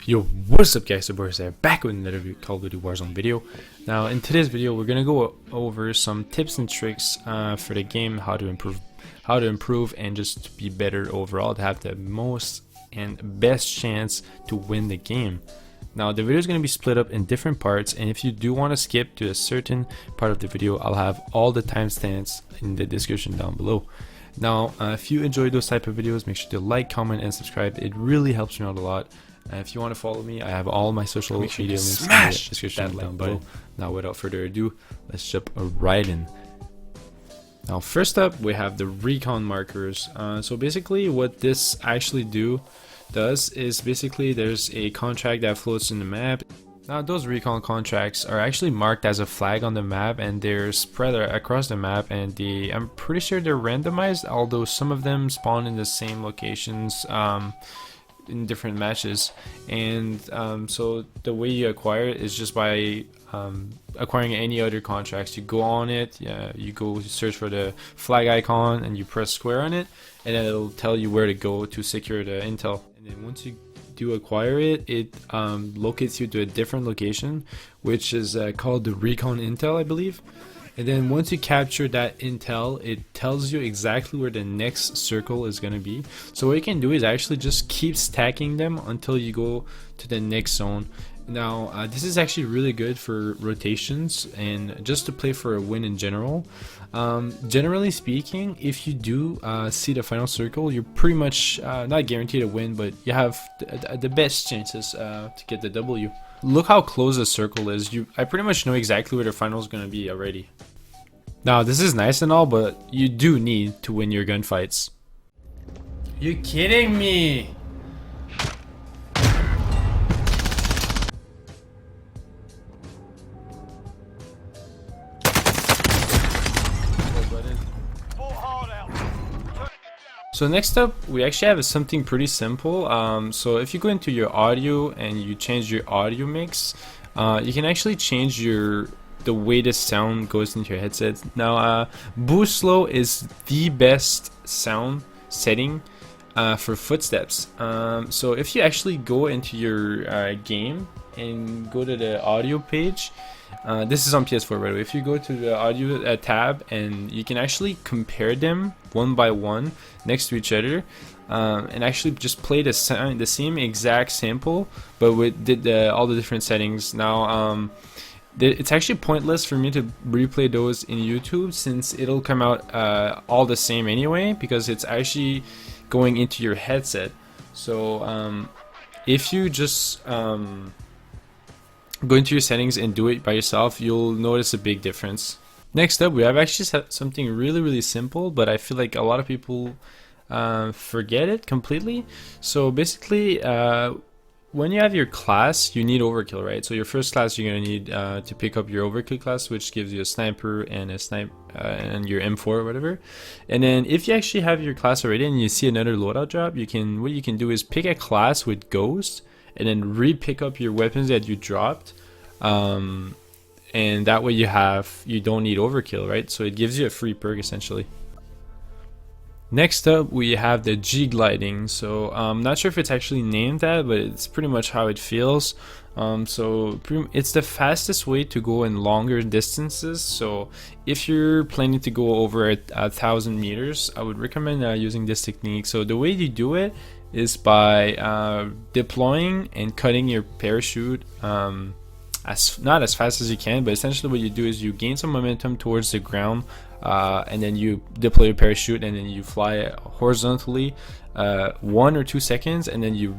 Yo, what's up guys, the boys there, back with another Call of Duty Warzone video. Now in today's video we're gonna go over some tips and tricks for the game, how to improve and just be better overall, to have the most and best chance to win the game. Now the video is going to be split up in different parts, and if you do want to skip to a certain part of the video, I'll have all the timestamps in the description down below. Now if you enjoy those type of videos, make sure to like, comment and subscribe. It really helps me out a lot. If you want to follow me, I have all my social media links in the description down below. Now without further ado, let's jump right in. Now first up we have the RECON markers. So basically what this actually does is basically there's a contract that floats in the map. Now those RECON contracts are actually marked as a flag on the map, and they're spread across the map, and I'm pretty sure they're randomized, although some of them spawn in the same locations in different matches. And so the way you acquire it is just by acquiring any other contracts. You go on it, you go search for the flag icon and you press square on it, and then it'll tell you where to go to secure the intel. And then once you do acquire it, it locates you to a different location, which is called the RECON intel, I believe. And then once you capture that intel, it tells you exactly where the next circle is going to be. So what you can do is actually just keep stacking them until you go to the next zone. Now this is actually really good for rotations and just to play for a win in general. Generally speaking, if you do see the final circle, you're pretty much not guaranteed a win, but you have the best chances to get the W. Look how close the circle is. I pretty much know exactly where the final is going to be already. Now this is nice and all, but you do need to win your gunfights. You kidding me? So next up, we actually have something pretty simple. So if you go into your audio and you change your audio mix, you can actually change the way the sound goes into your headset. Now boost slow is the best sound setting for footsteps. So if you actually go into your game and go to the audio page, this is on PS4 by the way. If you go to the audio tab, and you can actually compare them one by one next to each other, and actually just play the same exact sample, but with all the different settings. Now it's actually pointless for me to replay those in YouTube, since it'll come out all the same anyway, because it's actually going into your headset. So if you just go into your settings and do it by yourself, you'll notice a big difference. Next up, we have actually something really simple, but I feel like a lot of people forget it completely. So basically, when you have your class, you need overkill, right? So your first class, you're gonna need to pick up your overkill class, which gives you a sniper and and your M4 or whatever. And then if you actually have your class already and you see another loadout drop, what you can do is pick a class with ghost, and then re-pick up your weapons that you dropped, and that way you don't need overkill, right? So it gives you a free perk essentially. Next up, we have the G gliding. So I'm not sure if it's actually named that, but it's pretty much how it feels. It's the fastest way to go in longer distances. So if you're planning to go over 1,000 meters, I would recommend using this technique. So the way you do it is by deploying and cutting your parachute not as fast as you can, but essentially what you do is you gain some momentum towards the ground, and then you deploy your parachute, and then you fly horizontally 1 or 2 seconds, and then you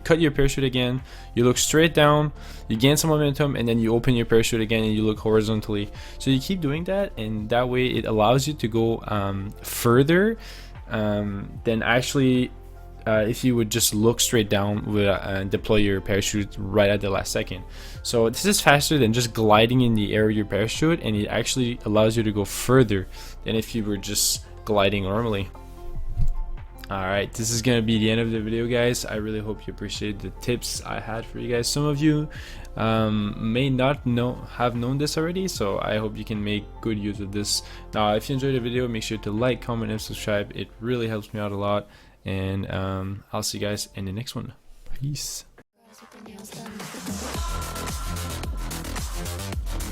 cut your parachute again, you look straight down, you gain some momentum, and then you open your parachute again and you look horizontally. So you keep doing that, and that way it allows you to go further than actually if you would just look straight down and deploy your parachute right at the last second. So this is faster than just gliding in the air with your parachute, and it actually allows you to go further than if you were just gliding normally. Alright, this is gonna be the end of the video, guys. I really hope you appreciate the tips I had for you guys. Some of you may not have known this already, so I hope you can make good use of this. Now if you enjoyed the video, make sure to like, comment and subscribe. It really helps me out a lot, and I'll see you guys in the next one. Peace. HoustonIsTheProblem.